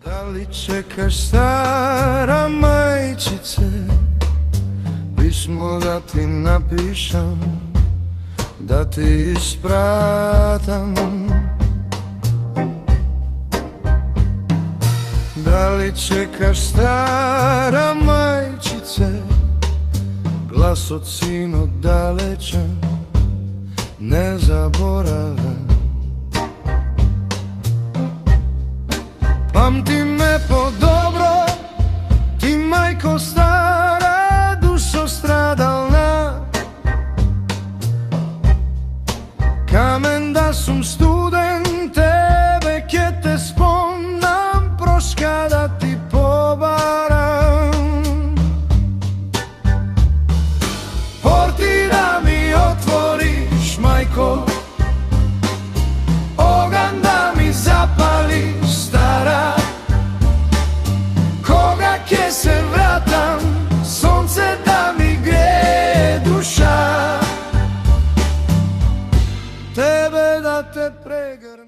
Da li čekaš, stara majčice, pismo da ti napišem, da ti ispratam? Da li čekaš, stara majčice, glas od sino dalečan, nezaboravan? Pamti me po dobro, ti majko stara, dušo stradalna. Kamen da sum student, tebe kje te spomnam, proška da ti pobaram. Porti da mi otvoriš, majko, ogan da mi zapališ, stara. Koga kje se vratam, sonce da mi greje duša, tebe da te pregrm.